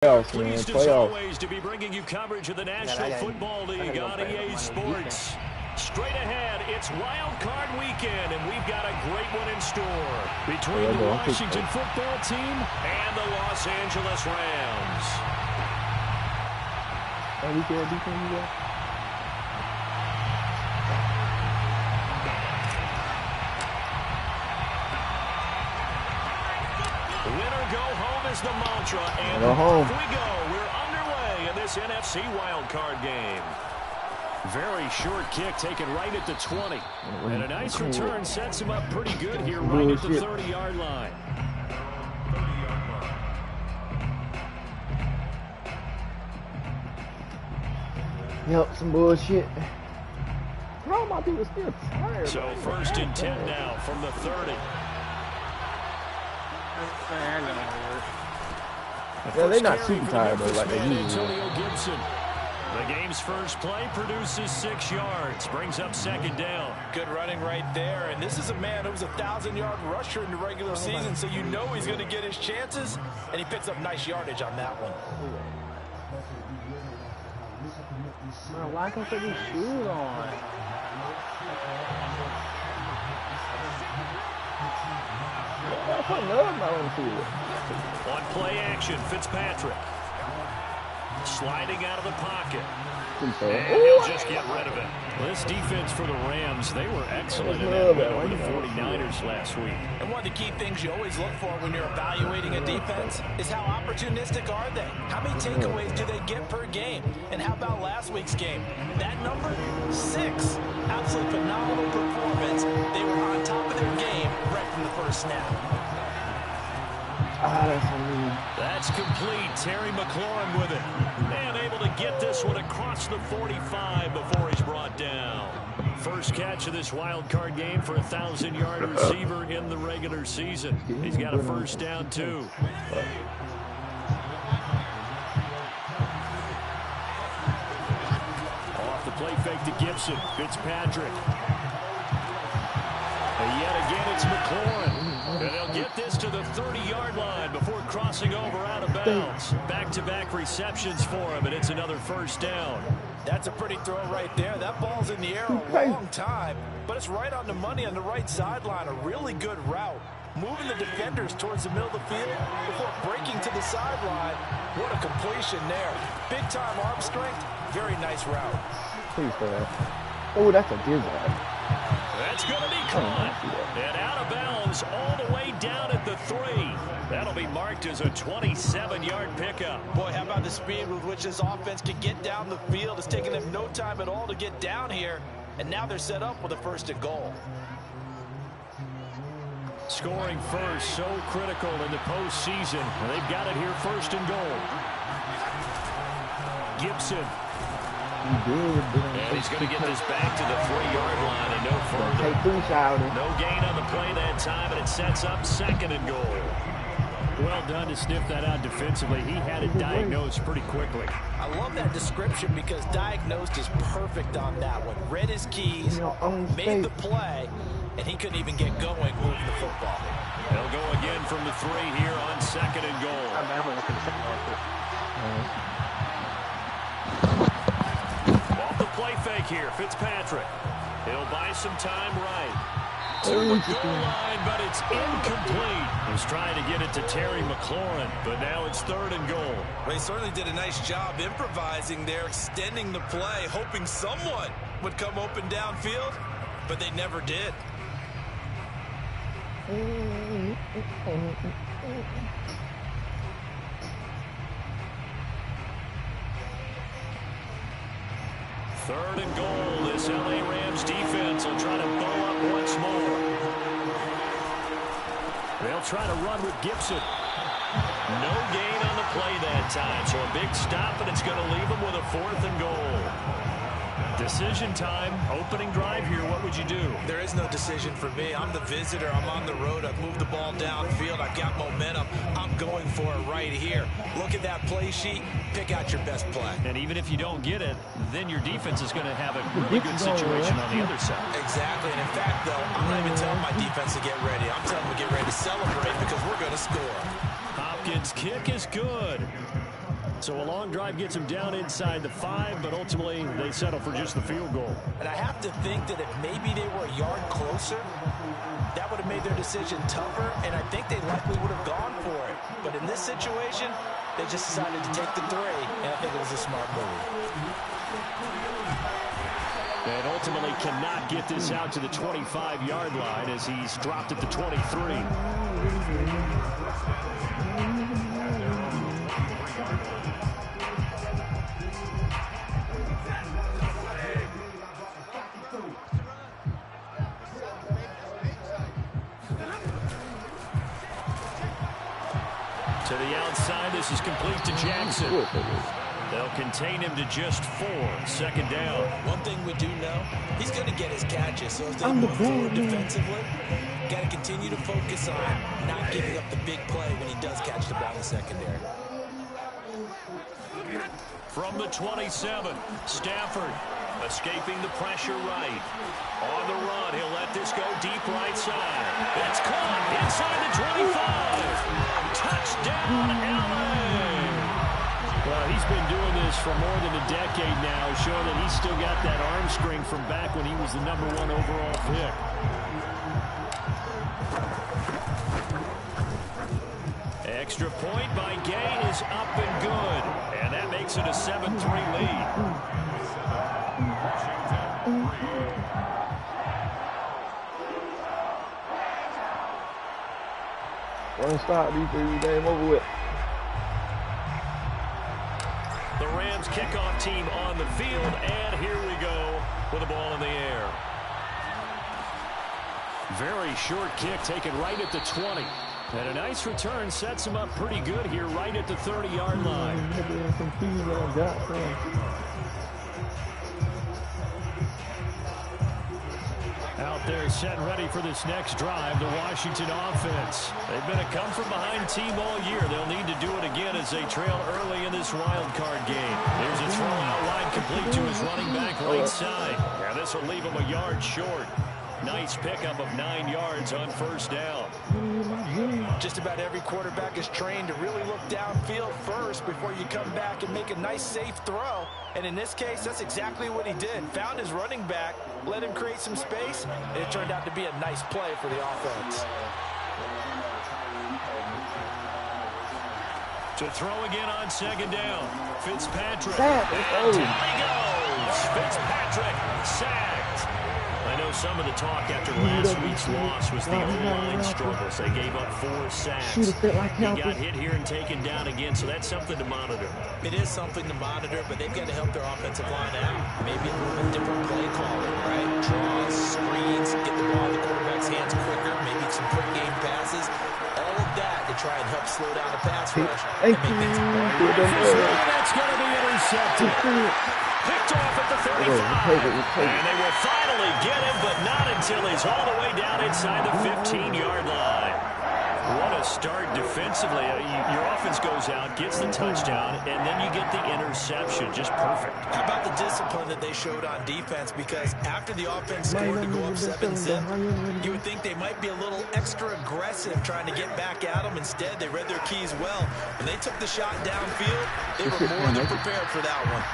Playoffs, man. Pleased as always to be bringing you coverage of the National Football League on EA Sports. Straight ahead, it's Wild Card Weekend, and we've got a great one in store between the Washington Football Team and the Los Angeles Rams. Winner go home is the mantra, and off we go. We're underway in this NFC wildcard game. Very short kick taken right at the 20. And a nice return sets him up pretty good here right at the 30-yard line. Yep, some bullshit. Bro, my people still tired. So first and 10 now from the 30. Yeah, they're not super tired, though, like they usually are. The game's first play produces 6 yards, brings up second down. Good running right there, and this is a man who was a 1,000-yard rusher in the regular season, so you know he's going to get his chances, and he picks up nice yardage on that one. Man, why can't they put these shoes on? On play action, Fitzpatrick. Sliding out of the pocket. And he'll just get rid of it. This defense for the Rams, they were excellent in that win over the 49ers last week. And one of the key things you always look for when you're evaluating a defense is how opportunistic are they? How many takeaways do they get per game? And how about last week's game? That number, 6. Absolutely phenomenal performance. They were on top of their game right from the first snap. That's complete. Terry McLaurin with it. And able to get this one across the 45 before he's brought down. First catch of this wild card game for a 1,000-yard receiver in the regular season. He's got a first down, too. Off the play fake to Gibson. Fitzpatrick. And yet again, it's McLaurin. And they'll get this to the 30-yard line before crossing over out of bounds. Back-to-back receptions for him, and it's another first down. That's a pretty throw right there. That ball's in the air a long time, but it's right on the money on the right sideline. A really good route. Moving the defenders towards the middle of the field before breaking to the sideline. What a completion there. Big-time arm strength. Very nice route. Please, man. Oh, that's a gizzard. That's going to be caught. And out of bounds all the way down at the 3. That'll be marked as a 27-yard pickup. Boy, how about the speed with which this offense can get down the field? It's taken them no time at all to get down here. And now they're set up with a first and goal. Scoring first, so critical in the postseason. They've got it here first and goal. Gibson. And he's going to get this back to the 3-yard line and no further. No gain on the play that time, and it sets up second and goal. Well done to sniff that out defensively. He had it diagnosed pretty quickly. I love that description because diagnosed is perfect on that one. Read his keys, made the play, and he couldn't even get going moving the football. They'll go again from the 3 here on second and goal. Play fake here, Fitzpatrick. He'll buy some time right. To the goal line, but it's incomplete. He's trying to get it to Terry McLaurin, but now it's third and goal. Well, he certainly did a nice job improvising there, extending the play, hoping someone would come open downfield, but they never did. Third and goal. This LA Rams defense will try to bow up once more. They'll try to run with Gibson. No gain on the play that time, so a big stop, and it's going to leave them with a 4th and goal. Decision time, opening drive here. What would you do? There is no decision for me. I'm the visitor. I'm on the road. I've moved the ball downfield. I've got momentum. I'm going for it right here. Look at that play sheet. Pick out your best play. And even if you don't get it, then your defense is going to have a really good situation on the other side. Exactly. And in fact, though, I'm not even telling my defense to get ready. I'm telling them to get ready to celebrate because we're going to score. Hopkins' kick is good. So a long drive gets them down inside the 5, but ultimately they settle for just the field goal. And I have to think that if maybe they were a yard closer, that would have made their decision tougher, and I think they likely would have gone for it. But in this situation, they just decided to take the 3, and I think it was a smart move. And ultimately cannot get this out to the 25-yard line as he's dropped at the 23. To the outside, this is complete to Jackson. They'll contain him to just 4. Second down. One thing we do know, he's going to get his catches. So as they move forward defensively, got to continue to focus on not giving up the big play when he does catch the ball in the secondary. From the 27, Stafford escaping the pressure right. On the run, he'll let this go deep right side. It's caught inside the 25. Touchdown, LA. Well, he's been doing this for more than a decade now, showing that he's still got that arm string from back when he was the #1 overall pick. Extra point by Gay is up and good. And that makes it a 7-3 lead. One stop, D3, game over with. The Rams kickoff team on the field, and here we go with the ball in the air. Very short kick taken right at the 20. And a nice return sets him up pretty good here right at the 30-yard line. Out there set and ready for this next drive, the Washington offense. They've been a come-from-behind team all year. They'll need to do it again as they trail early in this wild card game. There's a throw out wide complete to his running back right side. And this will leave him a yard short. Nice pickup of 9 yards on first down. Just about every quarterback is trained to really look downfield first before you come back and make a nice, safe throw. And in this case, that's exactly what he did. Found his running back, let him create some space, and it turned out to be a nice play for the offense. To throw again on second down. Fitzpatrick. And down he goes. Fitzpatrick sacked. I know some of the talk after last week's loss was the O-line struggles. They gave up 4 sacks. He got hit here and taken down again, so that's something to monitor. It is something to monitor, but they've got to help their offensive line out. Maybe a little bit different play calling, right? Draws, screens, get the ball in the quarterback's hands quicker, maybe some quick game passes. All of that to try and help slow down the pass rush. That's going to be intercepted. Picked off at the 35. And they will finally get him, but not until he's all the way down inside the 15-yard line. What a start defensively. Your offense goes out, gets the touchdown, and then you get the interception. Just perfect. How about the discipline that they showed on defense? Because after the offense scored to go up 7-zip, you would think they might be a little extra aggressive trying to get back at them. Instead, they read their keys well. When they took the shot downfield, they were more than prepared for that one.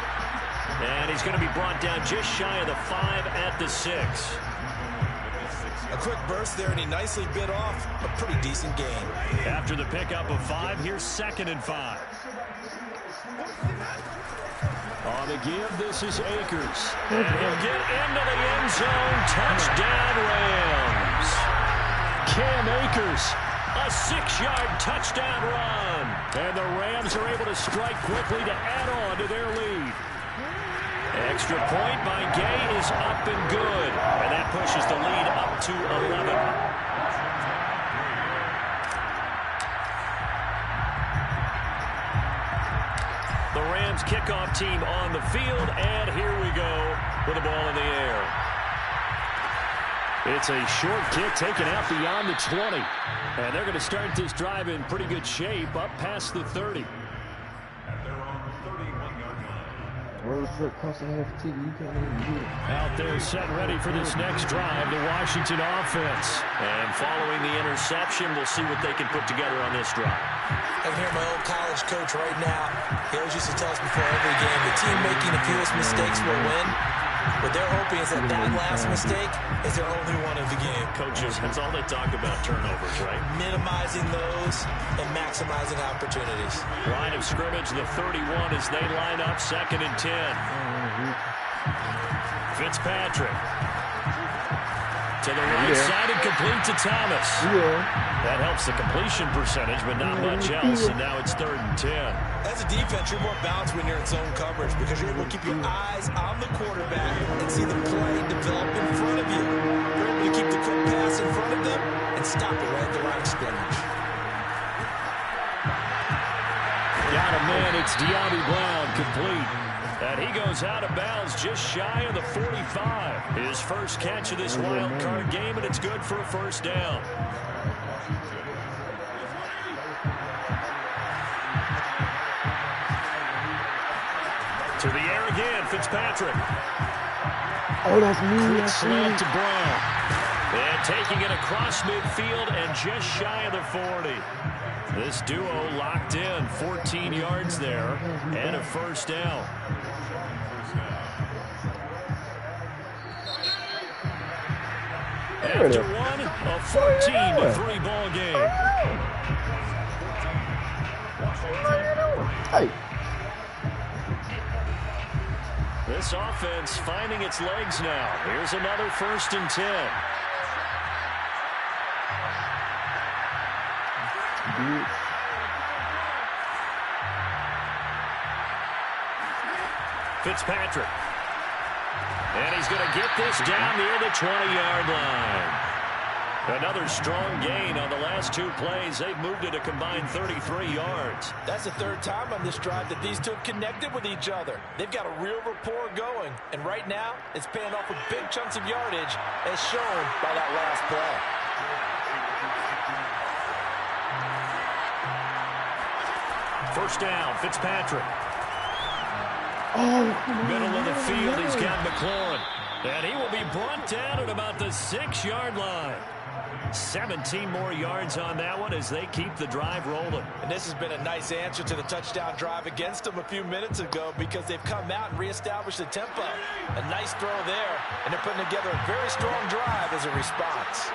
And he's going to be brought down just shy of the 5 at the 6. A quick burst there, and he nicely bit off a pretty decent gain. After the pickup of 5, here's 2nd and 5. On the give, this is Akers. And he'll get into the end zone. Touchdown, Rams. Cam Akers, a 6-yard touchdown run. And the Rams are able to strike quickly to add on to their lead. Extra point by Gay is up and good. And that pushes the lead up to 11. The Rams kickoff team on the field, and here we go with the ball in the air. It's a short kick taken out beyond the 20. And they're going to start this drive in pretty good shape up past the 30. Road trip costing half a ticket. You can't even do it. Out there set ready for this next drive, the Washington offense. And following the interception, we'll see what they can put together on this drive. I'm here, my old college coach right now. He always used to tell us before every game, the team making the fewest mistakes will win. What they're hoping is that last mistake is their only one of the game. Coaches, that's all they talk about, turnovers, right? Minimizing those and maximizing opportunities. Line of scrimmage, the 31 as they line up, 2nd and 10. Fitzpatrick. To the right side and complete to Thomas. That helps the completion percentage, but not much else, and now it's 3rd and 10. As a defense, you're more balanced when you're in zone coverage because you're able to keep your eyes on the quarterback and see the play develop in front of you. You're able to keep the quick pass in front of them and stop it right at the line of scrimmage. Got a man, it's De'Ami Brown, complete. And he goes out of bounds just shy of the 45. His first catch of this wild card game, and it's good for a first down. To the air again, Fitzpatrick. Oh, that's me. Quick slant to Brown. And taking it across midfield and just shy of the 40. This duo locked in, 14 yards there, and a first down. After one, a 14-3 ball game. Hey. This offense finding its legs now. Here's another 1st and 10. Fitzpatrick. And he's going to get this down near the 20-yard line. Another strong gain on the last 2 plays. They've moved it a combined 33 yards. That's the 3rd time on this drive that these two have connected with each other. They've got a real rapport going. And right now, it's paying off with big chunks of yardage as shown by that last play. First down, Fitzpatrick. Oh, Middle of the field, he's got McLaurin. And he will be brought down at about the 6-yard line. 17 more yards on that one as they keep the drive rolling. And this has been a nice answer to the touchdown drive against them a few minutes ago because they've come out and reestablished the tempo. A nice throw there, and they're putting together a very strong drive as a response.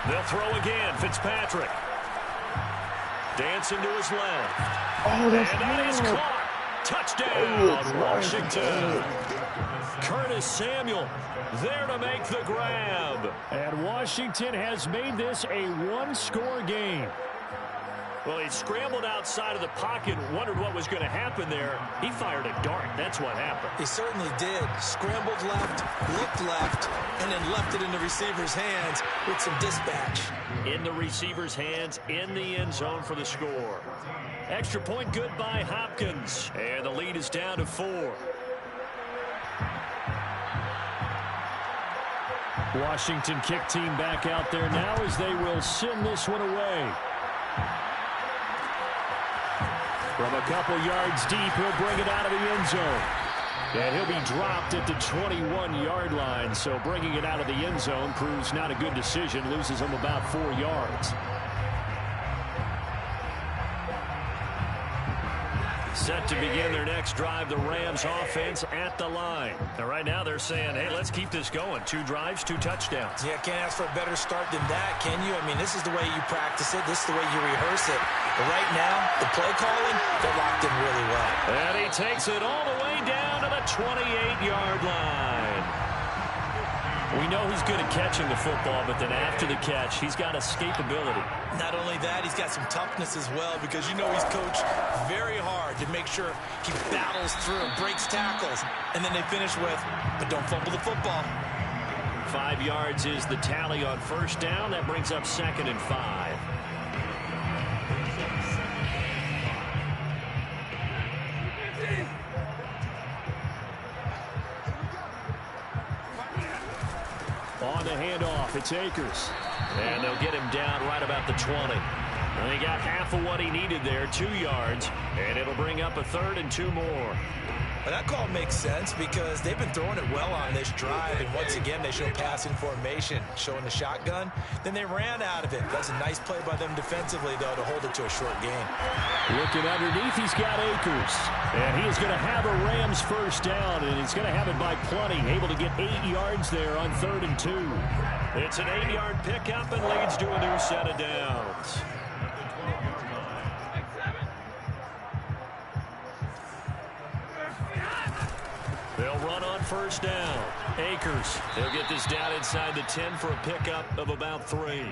They'll throw again, Fitzpatrick. Dancing to his left. Oh, that's and that is caught. Touchdown, Washington. Curtis Samuel there to make the grab. And Washington has made this a 1-score game. Well, he scrambled outside of the pocket, wondered what was going to happen there. He fired a dart. That's what happened. He certainly did. Scrambled left, looked left, and then left it in the receiver's hands with some dispatch. In the receiver's hands, in the end zone for the score. Extra point good by Hopkins. And the lead is down to 4. Washington kick team back out there now as they will send this one away. From a couple yards deep, he'll bring it out of the end zone. And he'll be dropped at the 21-yard line. So bringing it out of the end zone proves not a good decision. Loses him about 4 yards. Set to begin their next drive, the Rams offense at the line. And right now they're saying, hey, let's keep this going. 2 drives, 2 touchdowns. Yeah, can't ask for a better start than that, can you? I mean, this is the way you practice it. This is the way you rehearse it. But right now, the play calling, they're locked in really well. And he takes it all the way down to the 28-yard line. We know he's good at catching the football, but then after the catch, he's got escapability. Not only that, he's got some toughness as well because you know he's coached very hard to make sure he battles through, breaks tackles, and then they finish with, but don't fumble the football. 5 yards is the tally on first down. That brings up 2nd and 5. On the handoff, it's Akers. And they'll get him down right about the 20. Well, he got half of what he needed there, 2 yards, and it'll bring up a 3rd and 2 more. Well, that call makes sense because they've been throwing it well on this drive, and once again they show passing formation, showing the shotgun. Then they ran out of it. That's a nice play by them defensively, though, to hold it to a short gain. Looking underneath, he's got Akers, and he is going to have a Rams first down, and he's going to have it by plenty, able to get 8 yards there on 3rd and 2. It's an 8-yard pickup and leads to a new set of downs. They'll run on first down. Akers, they'll get this down inside the 10 for a pickup of about 3.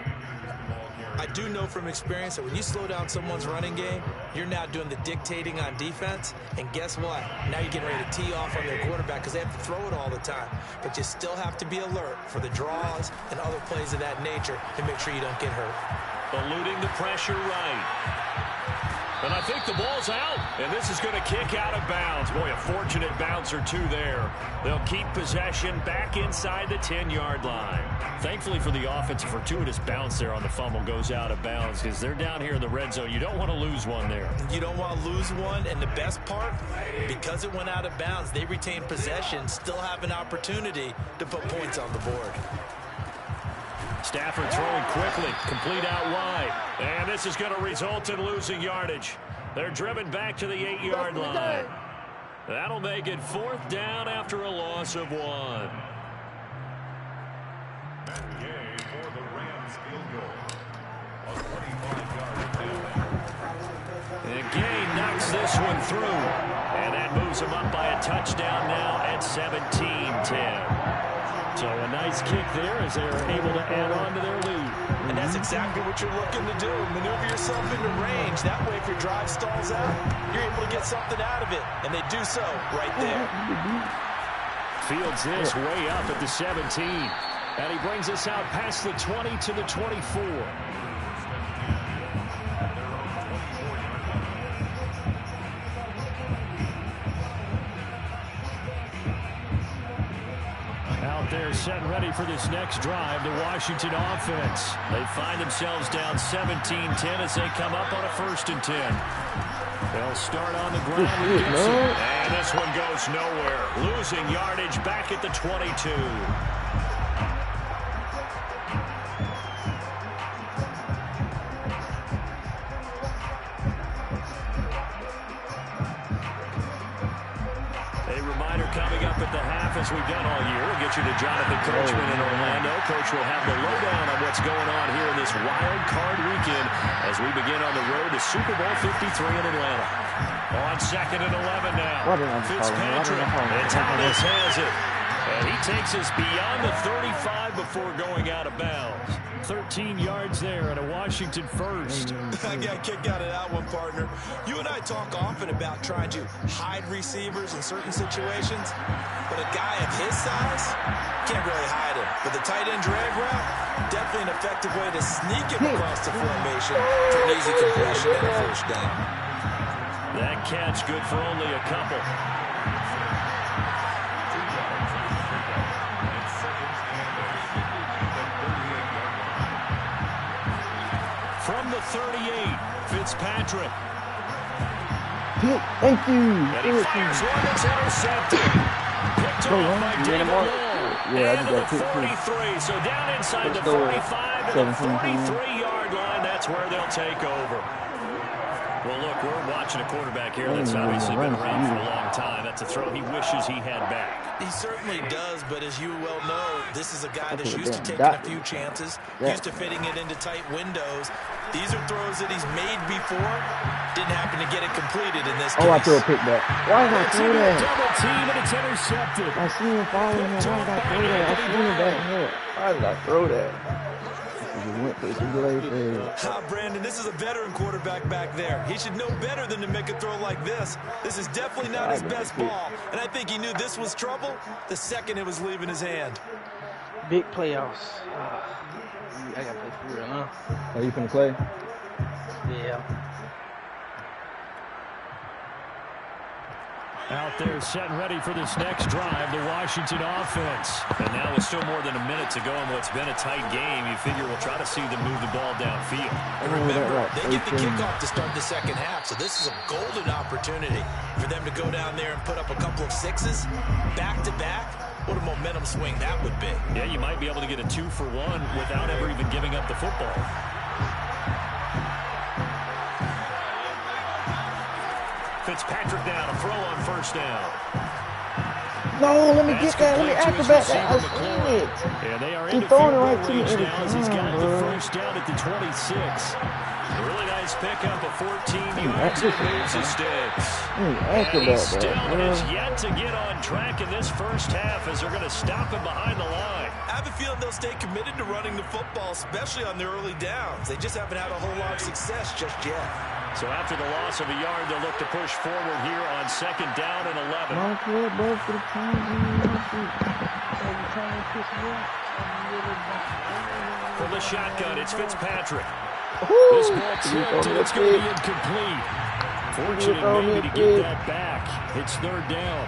I do know from experience that when you slow down someone's running game, you're now doing the dictating on defense. And guess what? Now you're getting ready to tee off on their quarterback because they have to throw it all the time. But you still have to be alert for the draws and other plays of that nature to make sure you don't get hurt. Eluding the pressure right. And I think the ball's out, and this is going to kick out of bounds. Boy, a fortunate bounce or 2 there. They'll keep possession back inside the 10-yard line. Thankfully for the offense, a fortuitous bounce there on the fumble goes out of bounds because they're down here in the red zone. You don't want to lose one there. You don't want to lose one, and the best part, because it went out of bounds, they retain possession, still have an opportunity to put points on the board. Stafford throwing quickly, complete out wide. And this is going to result in losing yardage. They're driven back to the 8-yard line. That'll make it 4th down after a loss of 1. And Gay knocks this one through. And that moves him up by a touchdown now at 17-10. So a nice kick there as they're able to add on to their lead. And that's exactly what you're looking to do. Maneuver yourself into range. That way, if your drive stalls out, you're able to get something out of it. And they do so right there. Fields this way up at the 17. And he brings us out past the 20 to the 24. They're set and ready for this next drive. The Washington offense. They find themselves down 17-10 as they come up on a 1st and 10. They'll start on the ground with Gibson. And this one goes nowhere. Losing yardage back at the 22. Coming up at the half, as we've done all year. We'll get you to Jonathan Coachman in Orlando. Coach will have the lowdown on what's going on here in this wild card weekend as we begin on the road to Super Bowl 53 in Atlanta. On 2nd and 11 now. Fitzpatrick, and Thomas has it. And he takes us beyond the 35 before going out of bounds. 13 yards there and a Washington first. I got a kick out of that one, partner. You and I talk often about trying to hide receivers in certain situations, but a guy of his size can't really hide him. But the tight end drag route, definitely an effective way to sneak him across the formation for an easy completion and a first down. That catch good for only a couple. From the 38, Fitzpatrick. Thank you. And he fires one that's intercepted. Picked off by David Long. Yeah, I and did that to the 43. So down inside the 45 to the 43-yard line. That's where they'll take over. Well, look, we're watching a quarterback here that's obviously been around for a long time. That's a throw he wishes he had back. He certainly does, but as you well know, this is a guy that's used to taking a few chances, used to fitting it into tight windows. These are throws that he's made before. Didn't happen to get it completed in this case. Oh, I threw a pick back. Why did I throw that? Double team, and it's intercepted. I see him following me. Why did I throw that? I see him back here. Why did I throw that? Brandon, this is a veteran quarterback back there. He should know better than to make a throw like this. This is definitely not his best ball, and I think he knew this was trouble the second it was leaving his hand. Big playoffs. I got to play for real, huh? Are you finna play? Yeah. Out there set and ready for this next drive, the Washington offense. And now with still more than a minute to go in what's been a tight game, you figure we'll try to see them move the ball downfield. And remember, they get the kickoff to start the second half, so this is a golden opportunity for them to go down there and put up a couple of sixes back-to-back. What a momentum swing that would be. Yeah, you might be able to get a 2-for-1 without ever even giving up the football. Fitzpatrick now to throw on first down. No, let me get that. Let me acrobat that. I see it. Yeah, they are Keep in throwing it field right goal to me range every now as he's got time, the bro. first down at the 26. A really nice pickup of 14 yards and moves his sticks. And he still has yet to get on track in this first half as they're going to stop him behind the line. I have a feeling they'll stay committed to running the football, especially on the early downs. They just haven't had a whole lot of success just yet. So after the loss of a yard, they'll look to push forward here on second down and 11. From the shotgun, it's Fitzpatrick. This ball tipped, and it's going to be incomplete. Fortunate maybe to get that back. It's third down.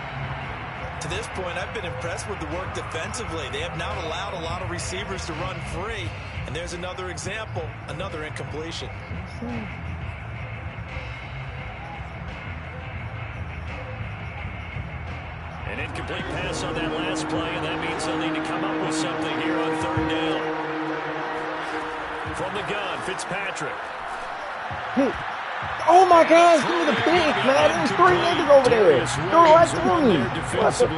To this point, I've been impressed with the work defensively. They have not allowed a lot of receivers to run free. And there's another example, another incompletion. An incomplete pass on that last play, and that means they'll need to come up with something here on third down. From the gun, Fitzpatrick. Oh my gosh, give me the pick, man. There's 3 niggas over there. Throw it right to me.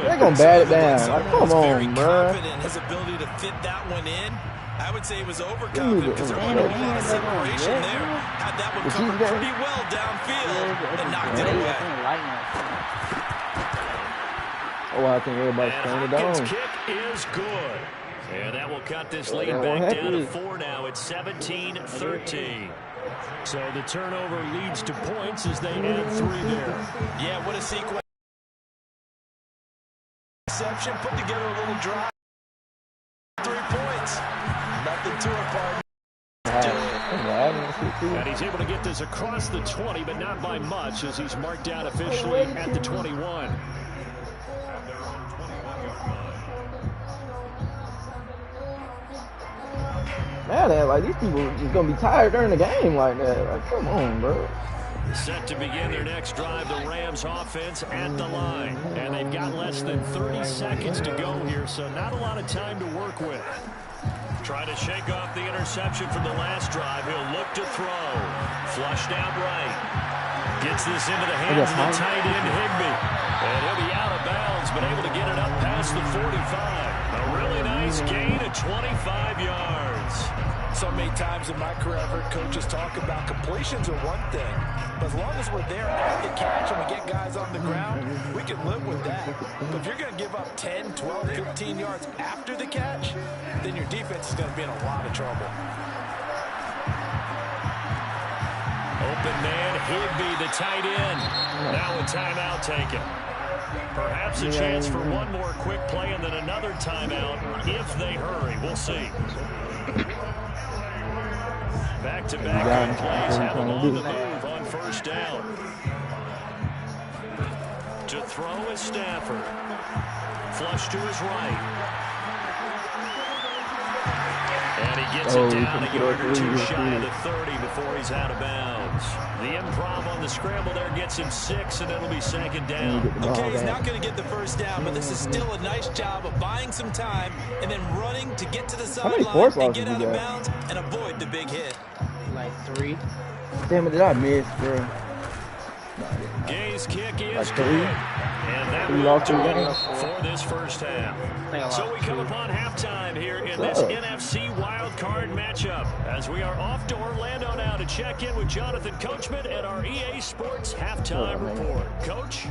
They're going to bat it down. Like, come on, bro. His ability to fit that one in, I would say he was overconfident because there wasn't a lot of separation there. Had that one covered pretty well downfield and knocked it away. Oh, I think everybody's playing it down. Kick is good. And that will cut this lead back down to 4 now. It's 17-13. So the turnover leads to points as they add 3 there. Yeah, what a sequence. Reception, put together a little drive. 3 points. Nothing to it, partner. And he's able to get this across the 20, but not by much as he's marked down officially at the 21. Man, like these people just gonna be tired during the game like that. Like, come on, bro. Set to begin their next drive, the Rams offense at the line. And they've got less than 30 seconds to go here, so not a lot of time to work with. Try to shake off the interception from the last drive. He'll look to throw. Flush down right. Gets this into the hands of the tight end, Higbee. And he'll be out of bounds, but able to get it up past the 45. A really nice gain of 25 yards. So many times in my career, I've heard coaches talk about completions are one thing. But as long as we're there at the catch and we get guys on the ground, we can live with that. But if you're going to give up 10, 12, 15 yards after the catch, then your defense is going to be in a lot of trouble. Open man, Higbee, the tight end. Now a timeout taken. Perhaps a chance for one more quick play and then another timeout if they hurry. We'll see. Back-to-back good plays have them on the move on first down. To throw is Stafford. Flush to his right. And he gets it down a yard or 2 shy of the 30 before he's out of bounds. The improv on the scramble there gets him 6, and it'll be second down. Okay, he's not going to get the first down, but this is still a nice job of buying some time and then running to get to the sideline and get out of bounds and avoid the big hit. Like 3. Damn it, did I miss, bro? Gay's kick is like good. And that will do it for this first half. So we come upon halftime here in this NFC wildcard matchup as we are off to Orlando now to check in with Jonathan Coachman at our EA Sports halftime report. Coach?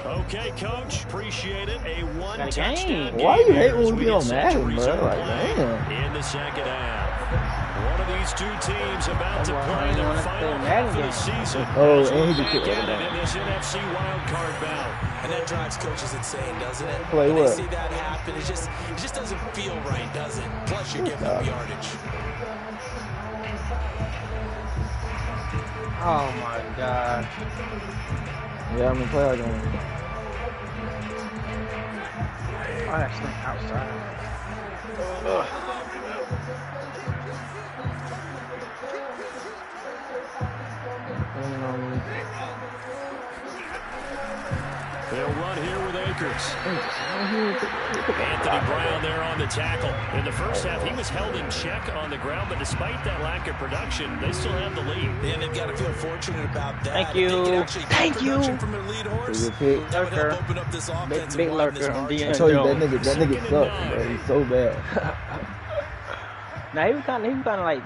Okay, Coach. Appreciate it. A one-touchdown game. Why you hate when we be on Madden, bro? Like, damn. In the second half. One of these two teams about to play their final half of the season. Oh, and he just in this NFC wildcard bout. And that drives coaches insane, doesn't it? Play when what? they see that happen, it just doesn't feel right, does it? Plus, you're giving up yardage. Oh my God. Yeah, I'm in playoff game. Oh, that's outside. Ugh. They'll run here with Akers. Anthony Brown there on the tackle. In the first half, he was held in check on the ground, but despite that lack of production, they still have the lead. And they've got to feel fortunate about that. Thank you. Thank you. From their lead horse, that would help open up this offense. Big lurker on I D.N. told you Jones. that nigga sucks, bro. He's so bad. Now he was kind of like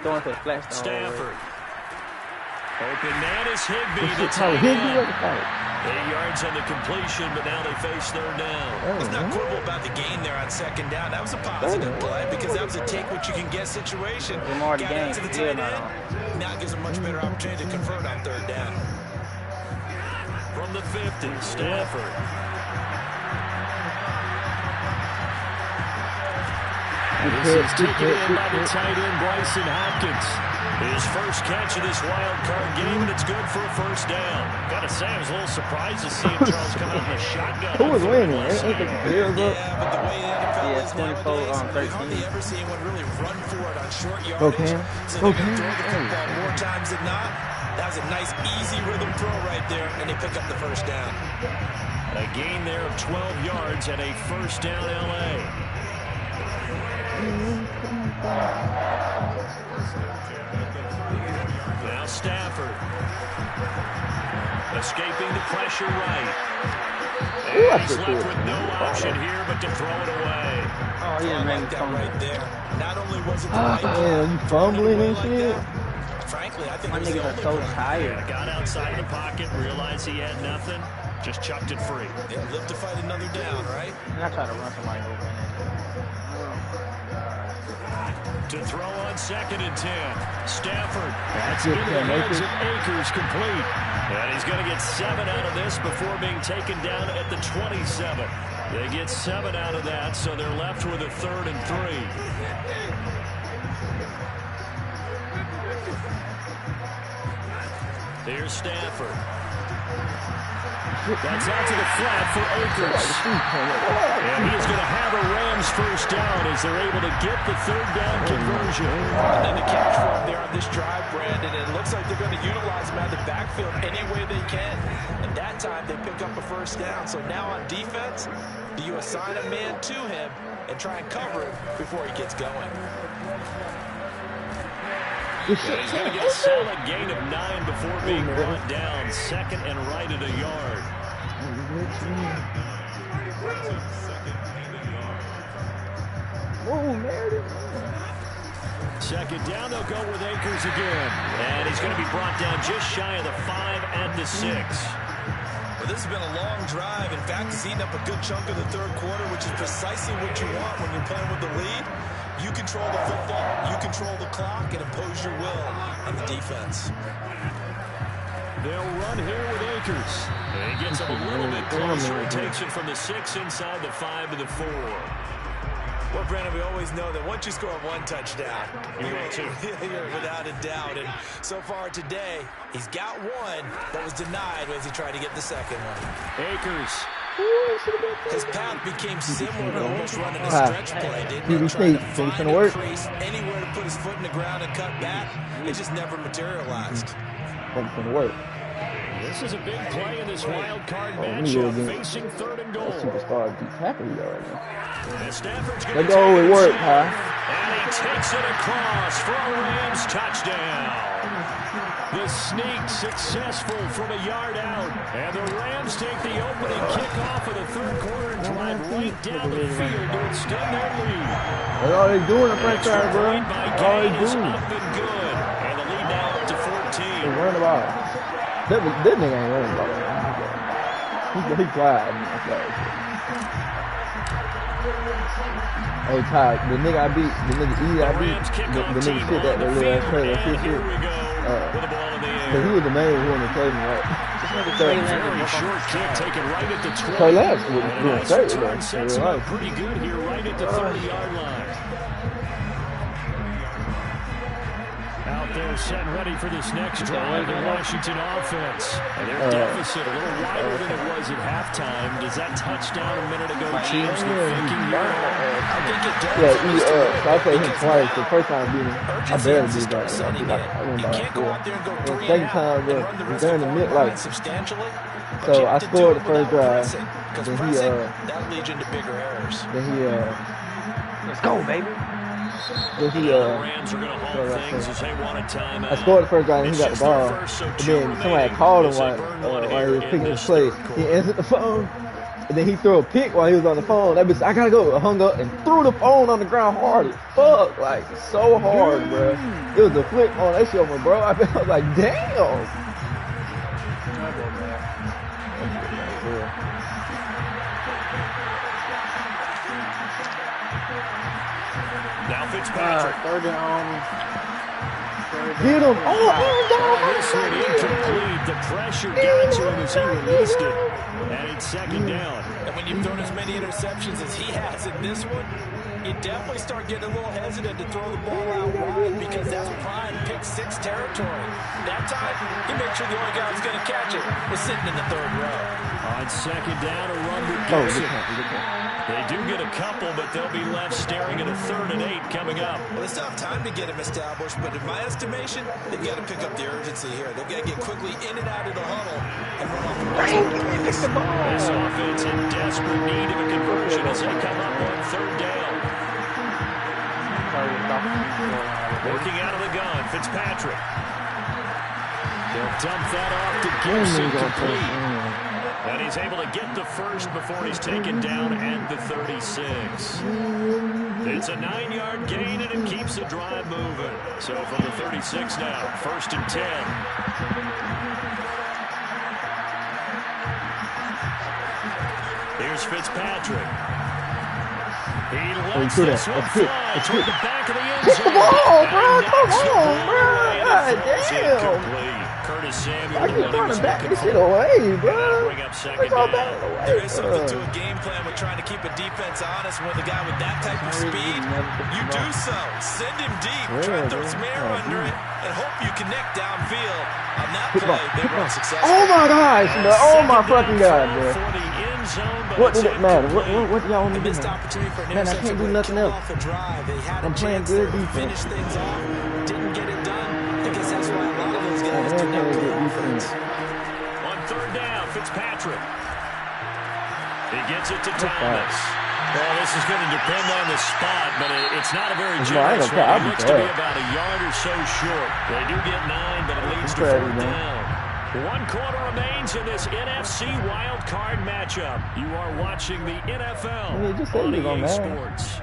throwing to the flat stone. Stafford. Open man is Higbee. This shit probably Higbee like a fight. 8 yards on the completion, but now they face third down. It's not quibble about the gain there on second down. That was a positive play because that was a take what you can get situation. Got out to the tight end. Now it gives a much better opportunity to convert on third down. From the 50, Stafford. This is taken in by the tight end, Bryson Hopkins. His first catch of this wild card game, and it's good for a first down. Gotta say, I was a little surprised to see him Charles come out in a shotgun. Who was winning? Ain't the Bills up? Yeah, but the way the NFL is 24-13. hardly ever see anyone really run for it on short yardage. Okay. So they're going to throw the football more times than not. That was a nice, easy rhythm throw right there, and they pick up the first down. A gain there of 12 yards and a first down L.A. Now Stafford. Escaping the pressure right. And he's left with no option here but to throw it away. Oh, he didn't make that right there. Not only was it the Ah, right damn, you fumbling and shit. frankly, I think My it was the niggas are only so play. tired. Got outside the pocket, realized he had nothing, just chucked it free. Yeah, live to fight another down, right? And I try to run somebody over. To throw on 2nd and 10. Stafford. That's Good into the play, hands Akers. of Akers, complete. And he's going to get 7 out of this before being taken down at the 27. They get 7 out of that, so they're left with a 3rd and 3. Here's Stafford. That's out to the flat for Akers. And he is going to have a Rams first down as they're able to get the 3rd down conversion. And then the catch for him there on this drive, Brandon. It looks like they're going to utilize him out of the backfield any way they can. And that time they pick up a first down. So now on defense, do you assign a man to him and try and cover him before he gets going? And he's going to get a solid gain of 9 before being brought down. 2nd and right at a yard. Whoa, Meredith. 2nd down, they'll go with Akers again. And he's going to be brought down just shy of the 5 at the 6. Well, this has been a long drive. In fact, it's eaten up a good chunk of the third quarter, which is precisely what you want when you're playing with the lead. You control the football, you control the clock, and impose your will on the defense. They'll run here with Akers. And he gets a little bit closer. He takes it from the 6 inside the 5 to the 4. Well, Brandon, we always know that once you score one touchdown, You will too. you're without a doubt. And so far today, he's got one, but was denied as he tried to get the second one. Akers. His path became similar to almost running a stretch play, didn't PB it? Trying to State, find finishing a work. crease, anywhere to put his foot in the ground and cut back. It just never materialized. That's gonna work. This is a big play in this wild card Oh, matchup, we facing 3rd and goal. Superstar deep tackle you got right now. And Stafford's going Let to go, take it it worked, inside. huh? And he takes it across for a Rams touchdown. The sneak successful from a yard out. And the Rams take the opening kickoff of the 3rd quarter and drive right down the field to extend their lead. That's all they doing in the French side, bro. Point by That's all they Kane is doing. up and good. And the lead now up to 14. They running about. That nigga ain't running about. He fly. Hey, Ty, the nigga I beat, the nigga E I beat, the nigga shit that little ass trailer shit. Here we go with the ball in the air. Cause he was the main one that played me, right? Very short kick taken right at the 20. Trey Lance was And a doing nice straight return with sets him. him up pretty good here right at the 30-yard line. Out there set and ready for this next drive. The Washington offense. And their deficit a little wider than it was at halftime. Does that touchdown a minute ago change the thinking here? I think it does. Yeah, so I played him twice. The first time I beat him, I barely beat that. You can't go out there and go 3 second time, bro, was during the mid-light. Substantially. So I scored the first drive. Then that leads into bigger errors. Then he, let's go, baby. Then he, Rams are going to hold things as they want a timeout. I scored the first drive and he got the ball. And then somebody called him while he was picking his play. He answered the phone. And then he threw a pick while he was on the phone. That bitch, I gotta go. I hung up and threw the phone on the ground hard as fuck. Like, so hard, bro. It was a flip on that shit, bro. I was like, damn. Now Fitzpatrick. Third and Get him. Oh, This one incomplete. The pressure got to him as he released it. And it's second down. And when you've thrown as many interceptions as he has in this one, you definitely start getting a little hesitant to throw the ball out wide because that's prime pick 6 territory. That time, he made sure the only guy who's going to catch it was sitting in the third row. On second down, a run with Gibson. They do get a couple, but they'll be left staring at a 3rd and 8 coming up. Well, they still have time to get him established, but in my estimation, they've got to pick up the urgency here. They've got to get quickly in and out of the huddle and run off the ball. This offense in desperate need of a conversion as they come up on 3rd down. Working out of the gun, Fitzpatrick. They'll dump that off to Gibson, complete. And he's able to get the first before he's taken down at the 36. It's a 9-yard gain, and it keeps the drive moving. So from the 36 now, 1st and 10. Here's Fitzpatrick. He lets this one fly toward the back of the end zone. Come on, bro. Come on, bro. God damn. Curtis Samuel. I keep trying to back this shit away, bro. Bring up second all down. back away. There is something to a game plan with trying to keep a defense honest. When the guy with that type of speed, you do so. Send him deep. Try to throw some air under it and hope you connect downfield. On that play, they were successful. Oh my gosh, bro. Oh my fucking god, bro. What did it matter? What y'all want me to do? Man, I can't do nothing else. I'm playing good defense. Finish things off. Didn't get it done. I guess that's why a lot of those guys do not play defense. On 3rd down, Fitzpatrick. He gets it to Thomas. Well, this is going to depend on the spot, but it's not a very generous one. It looks to be about a yard or so short. They do get 9, but it leads to 4th down. 1 quarter remains in this NFC wild card matchup. You are watching the NFL on EA Sports.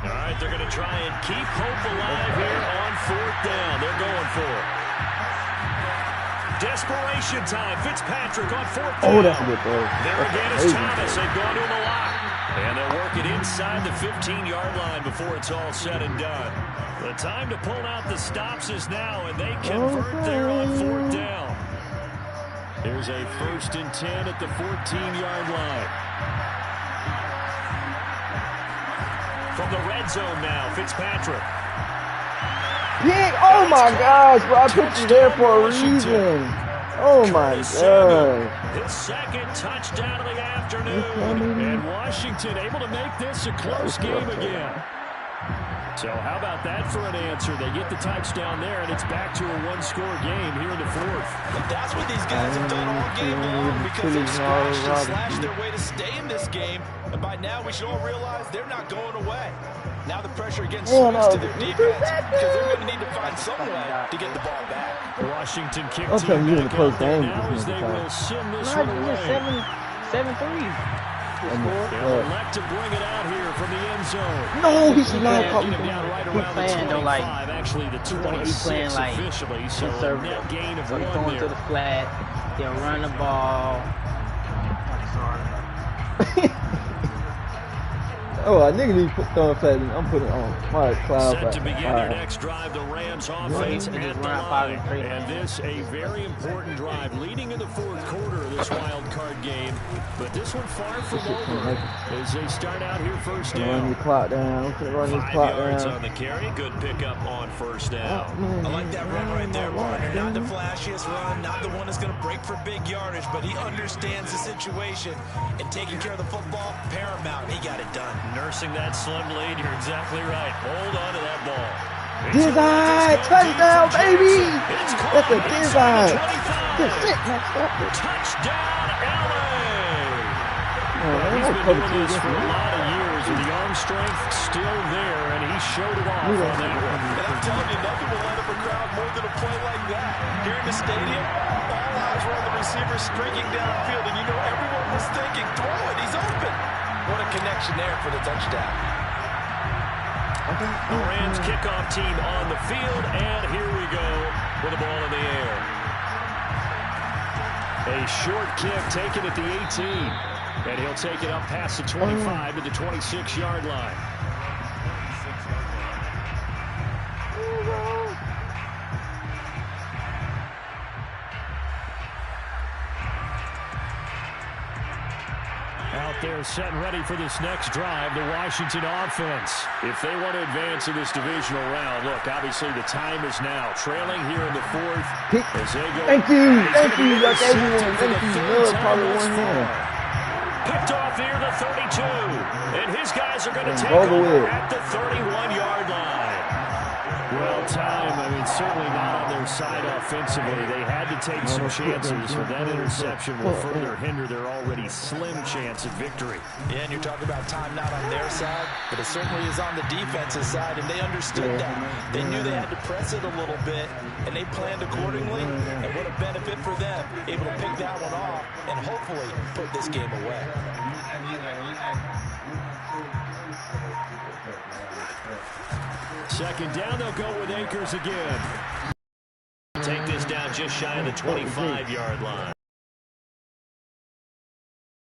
All right, they're going to try and keep hope alive here on 4th down. They're going for it. Desperation time. Fitzpatrick on 4th down. Oh, that's a good throw. There again is Thomas. They've gone to him a lot. And they'll work it inside the 15-yard line before it's all said and done. The time to pull out the stops is now, and they convert there on 4th down. Here's a 1st and 10 at the 14-yard line. From the red zone now, Fitzpatrick. Yeah, oh my gosh, bro. I put you there for a reason. Oh my god. His 2nd touchdown of the afternoon. And Washington able to make this a close game again. So how about that for an answer? They get the touchdown there, and it's back to a 1-score game here in the 4th. And that's what these guys have done all game long because they've scratched and slashed their way to stay in this game. And by now, we should all realize they're not going away. Now the pressure again swings to their defense because they're going to need to find some way to get the ball back. Washington kicked I'll tell you in the close game. now as they will send this one away. 7-3. They'll elect to bring it out here from the end zone. No, he should not call Get me. him down right He's around the playing, though, like, 25, actually the He's 26 playing like officially, so a conservative. net gain of So he's 1 going to there. the flat. They'll run the ball. Oh, a nigga need to throwing flag. I'm putting it on my cloud. Set to begin their next drive, the Rams offense at the line. And this a very important drive leading in the fourth quarter of this wild card game. But this one far from over as they start out here first down. Run your clock down. I'm gonna run this 5 clock yards down. on the carry. Good pickup on first down. I like that run right there, partner. Not the flashiest run, not the one that's going to break for big yardage, but he understands the situation, and taking care of the football, paramount. He got it done. Nursing that slim lead, you're exactly right. Hold on to that ball. Dizzy! Touchdown, baby! That's a Dizzy! Good shit, Touchdown, LA! man. He's been doing this for a lot of years, and the arm strength still there, and he showed it off on that one. And I'm telling you, nothing will light up a crowd more than a play like that. Here in the stadium, all eyes were on the receiver streaking downfield, and you know everyone was thinking, throw it, he's open. What a connection there for the touchdown. The Rams kickoff team on the field, and here we go with the ball in the air. A short kick taken at the 18, and he'll take it up past the 25 to the 26-yard line. Out there set and ready for this next drive, the Washington offense. If they want to advance in this divisional round, look, obviously the time is now. Trailing here in the fourth as they go. Thank you, like everyone. Thank you. Love probably one hand. Picked off here the 32, and his guys are going to take over over at the 31-yard line. Well, time, I mean, certainly not on their side offensively. They had to take some chances, but that interception will further hinder their already slim chance of victory. Yeah, and you're talking about time not on their side, but it certainly is on the defensive side, and they understood that. They knew they had to press it a little bit, and they planned accordingly, and what a benefit for them, able to pick that one off and hopefully put this game away. Second down, they'll go with Akers again. Take this down just shy of the 25-yard line.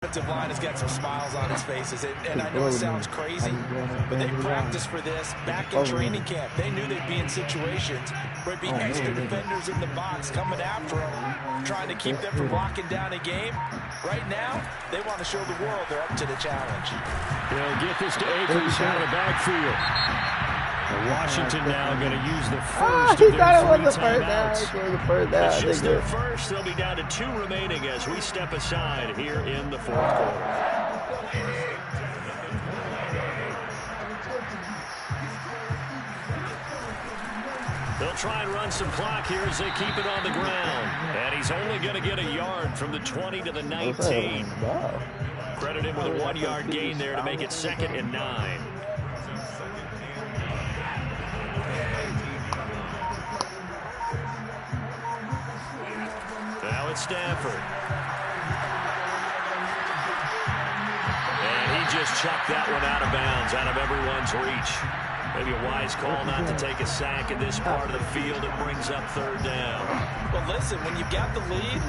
The offensive line has got some smiles on his faces, and I know it sounds crazy, but they practiced for this back in training camp. They knew they'd be in situations where it'd be extra defenders in the box coming after them, trying to keep them from locking down a game. Right now, they want to show the world they're up to the challenge. They'll get this to Akers out of the backfield. Washington now going to use the first of their 3 timeouts. It's just their first. They'll be down to 2 remaining as we step aside here in the fourth quarter. They'll try and run some clock here as they keep it on the ground. And he's only going to get a yard from the 20 to the 19. Credit him with a 1-yard gain there to make it 2nd and 9. Now it's Stanford. And he just chucked that one out of bounds, out of everyone's reach. Maybe a wise call not to take a sack in this part of the field. It brings up 3rd down. Well, listen, when you've got the lead,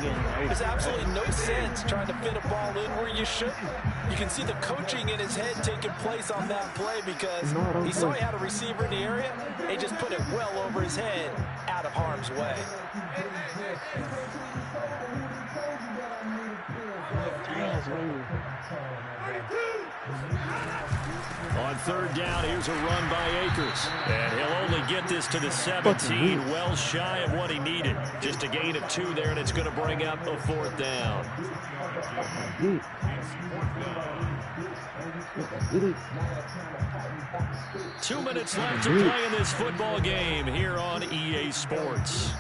there's absolutely no sense trying to fit a ball in where you shouldn't. You can see the coaching in his head taking place on that play because he saw he had a receiver in the area. He just put it well over his head, out of harm's way. On 3rd down, here's a run by Akers. And he'll only get this to the 17, well shy of what he needed. Just a gain of 2 there, and it's going to bring up a 4th down. 2 minutes left to play in this football game here on EA Sports.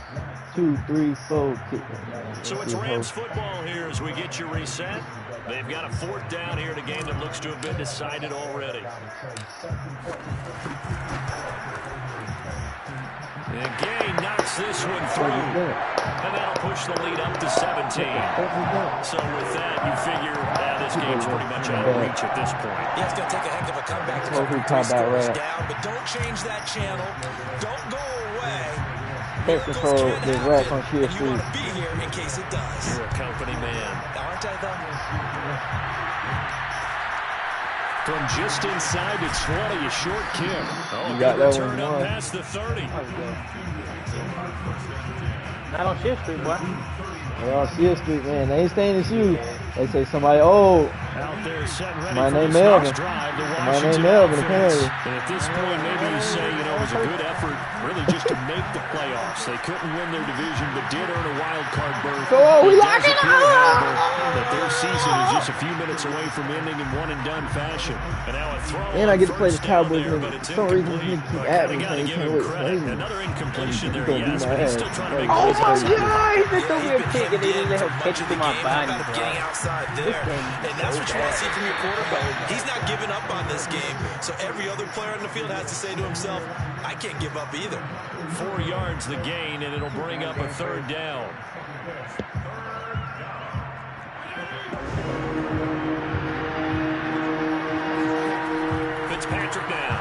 2, 3, 4. So it's Rams football here as we get you reset. They've got a 4th down here in a game that looks to have been decided already. And Gay knocks this one through. And that'll push the lead up to 17. So with that, you figure this game's pretty much out of reach at this point. Yeah, it's going to take a heck of a comeback to keep 3 scores down, but don't change that channel. Don't go away. Control the rack on Shear Street. You want to be here in case it does. You're a company man. Aren't I, though? From just inside the 20, a short kick. Oh, got that return one, up boy. past the 30. Not on Shift Street, boy. They're on Seal Street, man. They ain't staying in shoes. They say somebody old. Out there set ready My for name this Melvin. next drive. The My name Washington Melvin, offense. apparently. And at this point, maybe you say, it was a good effort, really just to make the playoffs. They couldn't win their division, but did earn a wild card berth. Oh, we It lock does it appear, up! however, that their season is just a few minutes away from ending in one-and-done fashion. And now a throw And I get to play the first down Cowboys, there, and but it's for some reason he incomplete. keep But at me kinda saying he gotta give can't him wait. credit. Another incompletion there, He's gonna yes, beat but my he's ass. still trying to make Oh plays my on his own. God! He just Yeah, threw me a he's been pick and hemmed then in he for let him much catch of to the my game. body. How about him getting outside there? And that's what you want to see from your quarterback. He's not giving up on this game, so every other player on the field has to say to himself, I can't give up either. 4 yards the gain, and it'll bring up a third down. Fitzpatrick now.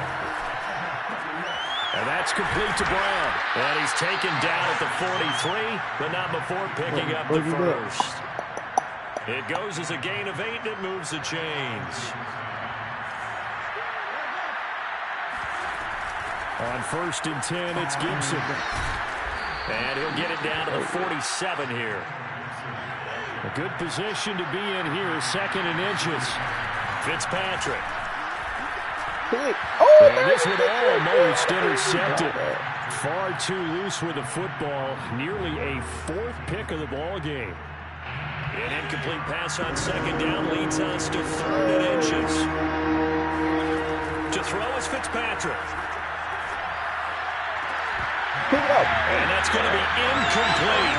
And that's complete to Brown. And he's taken down at the 43, but not before picking up the first. It goes as a gain of 8, and it moves the chains. On 1st and 10, it's Gibson. And he'll get it down to the 47 here. A good position to be in here, 2nd and inches. Fitzpatrick. Oh, And this one almost intercepted. Far too loose with the football. Nearly a 4th pick of the ball game. An incomplete pass on 2nd down leads us to 3rd and inches. To throw is Fitzpatrick. pick it up. And that's going to be incomplete.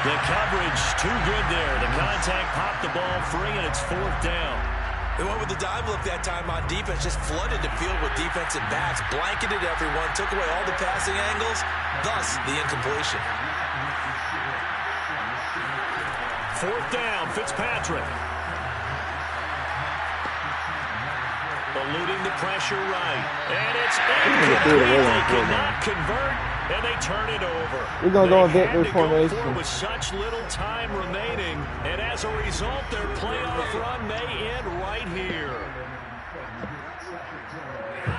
The coverage too good there. The contact popped the ball free, and it's 4th down. They went with the dive look that time on defense, just flooded the field with defensive backs, blanketed everyone, took away all the passing angles, thus the incompletion. 4th down, Fitzpatrick. Eluding the pressure right. And it's incomplete. They cannot convert, and they turn it over. We're going to go in They had victory to go for it formation. with such little time remaining, and as a result, their playoff run may end right here.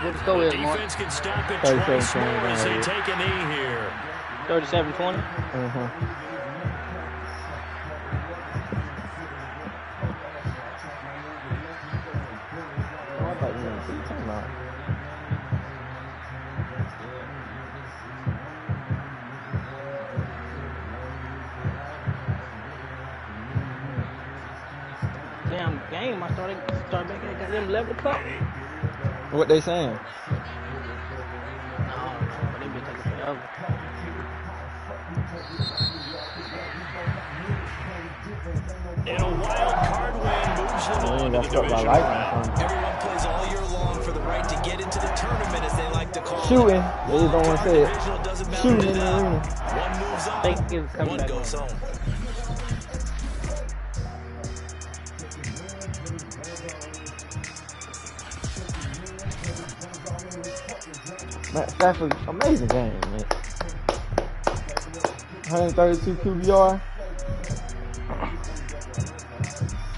Let's go with Mark. Defense can stop it 37-20 twice more as they now. take a knee here. 37-20. Uh-huh. I thought you were going to see timeout. Damn game. I started back at goddamn 11 o'clock. What they saying? No, but they been taking forever. And a wild card win moves them on to the That's what I division like. round. Everyone plays all year long for the right to get into the tournament, as they like to call Shooting. it. They just don't want to say it. Divisional doesn't matter Shooting to in the them. arena. One moves on, Thank you for coming one back. goes home. Matt Stafford, amazing game, man. 132 QBR.